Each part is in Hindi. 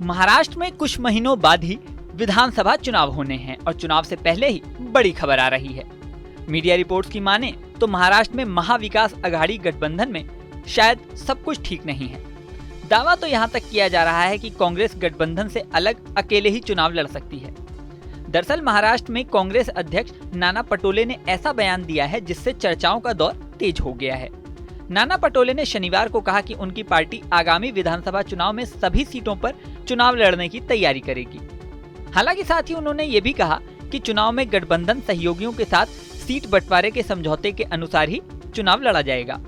महाराष्ट्र में कुछ महीनों बाद ही विधानसभा चुनाव होने हैं और चुनाव से पहले ही बड़ी खबर आ रही है। मीडिया रिपोर्ट्स की माने तो महाराष्ट्र में महाविकास अघाड़ी गठबंधन में शायद सब कुछ ठीक नहीं है। दावा तो यहाँ तक किया जा रहा है कि कांग्रेस गठबंधन से अलग अकेले ही चुनाव लड़ सकती है। दरअसल महाराष्ट्र में कांग्रेस अध्यक्ष नाना पटोले ने ऐसा बयान दिया है जिससे चर्चाओं का दौर तेज हो गया है। नाना पटोले ने शनिवार को कहा कि उनकी पार्टी आगामी विधानसभा चुनाव में सभी सीटों पर चुनाव लड़ने की तैयारी करेगी। हालांकि साथ ही उन्होंने ये भी कहा कि चुनाव में गठबंधन सहयोगियों के साथ सीट बंटवारे के समझौते के अनुसार ही चुनाव लड़ा जाएगा।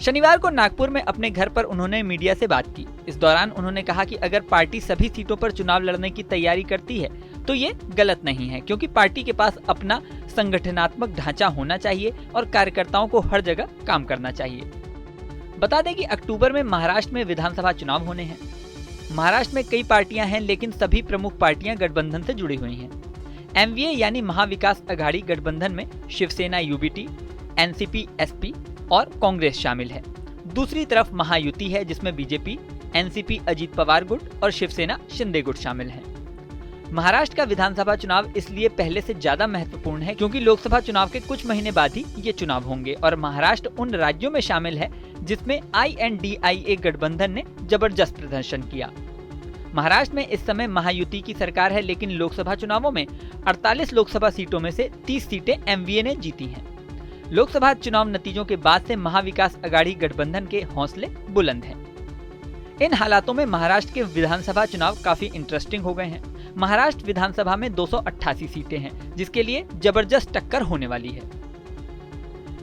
शनिवार को नागपुर में अपने घर पर उन्होंने मीडिया से बात की। इस दौरान उन्होंने कहा कि अगर पार्टी सभी सीटों पर चुनाव लड़ने की तैयारी करती है तो ये गलत नहीं है, क्योंकि पार्टी के पास अपना संगठनात्मक ढांचा होना चाहिए और कार्यकर्ताओं को हर जगह काम करना चाहिए। बता दें कि अक्टूबर में महाराष्ट्र में विधानसभा चुनाव होने हैं। महाराष्ट्र में कई पार्टियां हैं, लेकिन सभी प्रमुख पार्टियां गठबंधन से जुड़ी हुई हैं। एमवीए यानी महाविकास अघाड़ी गठबंधन में शिवसेना यूबीटी, एनसीपी एसपी और कांग्रेस शामिल है। दूसरी तरफ महायुति है जिसमें बीजेपी, एनसीपी अजीत पवार गुट और शिवसेना शिंदे गुट शामिल हैं। महाराष्ट्र का विधानसभा चुनाव इसलिए पहले से ज्यादा महत्वपूर्ण है क्योंकि लोकसभा चुनाव के कुछ महीने बाद ही ये चुनाव होंगे और महाराष्ट्र उन राज्यों में शामिल है जिसमें INDIA गठबंधन ने जबरदस्त प्रदर्शन किया। महाराष्ट्र में इस समय महायुति की सरकार है, लेकिन लोकसभा चुनावों में 48 लोकसभा सीटों में से 30 सीटें एमवीए ने जीती हैं। लोकसभा चुनाव नतीजों के बाद से महाविकास अघाड़ी गठबंधन के हौसले बुलंद हैं। इन हालातों में महाराष्ट्र के विधानसभा चुनाव काफी इंटरेस्टिंग हो गए हैं। महाराष्ट्र विधानसभा में 288 सीटें हैं, जिसके लिए जबरदस्त टक्कर होने वाली है।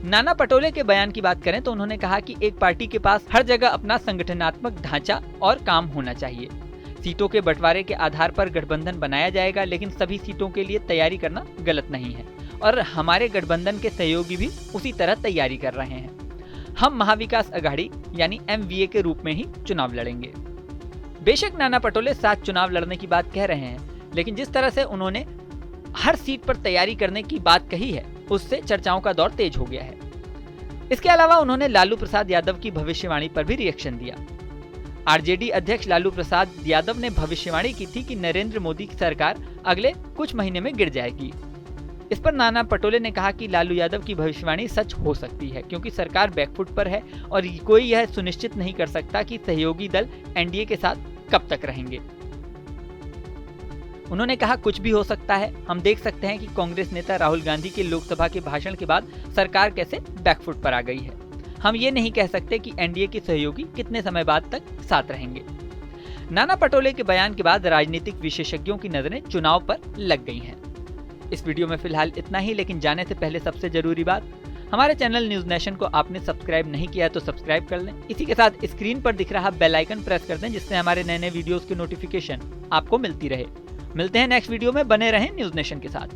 नाना पटोले के बयान की बात करें तो उन्होंने कहा कि एक पार्टी के पास हर जगह अपना संगठनात्मक ढांचा और काम होना चाहिए। सीटों के बंटवारे के आधार पर गठबंधन बनाया जाएगा, लेकिन सभी सीटों के लिए तैयारी करना गलत नहीं है और हमारे गठबंधन के सहयोगी भी उसी तरह तैयारी कर रहे हैं। हम महाविकास अघाड़ी यानी एमवीए के रूप में ही चुनाव लड़ेंगे। बेशक नाना पटोले साथ चुनाव लड़ने की बात कह रहे हैं, लेकिन जिस तरह से उन्होंने हर सीट पर तैयारी करने की बात कही है उससे चर्चाओं का दौर तेज हो गया है। इसके अलावा उन्होंने लालू प्रसाद यादव की भविष्यवाणी पर भी रिएक्शन दिया। आरजेडी अध्यक्ष लालू प्रसाद यादव ने भविष्यवाणी की थी कि नरेंद्र मोदी की सरकार अगले कुछ महीने में गिर जाएगी। इस पर नाना पटोले ने कहा कि लालू यादव की भविष्यवाणी सच हो सकती है, क्योंकि सरकार बैकफुट पर है और कोई यह सुनिश्चित नहीं कर सकता कि सहयोगी दल एनडीए के साथ कब तक रहेंगे। उन्होंने कहा कुछ भी हो सकता है। हम देख सकते हैं कि कांग्रेस नेता राहुल गांधी के लोकसभा के भाषण के बाद सरकार कैसे बैकफुट पर आ गई है। हम ये नहीं कह सकते कि एनडीए के सहयोगी कितने समय बाद तक साथ रहेंगे। नाना पटोले के बयान के बाद राजनीतिक विशेषज्ञों की नजरें चुनाव पर लग गई हैं। इस वीडियो में फिलहाल इतना ही, लेकिन जाने से पहले सबसे जरूरी बात, हमारे चैनल न्यूज नेशन को आपने सब्सक्राइब नहीं किया है तो सब्सक्राइब कर लें। इसी के साथ स्क्रीन पर दिख रहा बेल आइकन प्रेस कर दें, जिससे हमारे नए नए वीडियोस की नोटिफिकेशन आपको मिलती रहे। मिलते हैं नेक्स्ट वीडियो में, बने रहें न्यूज नेशन के साथ।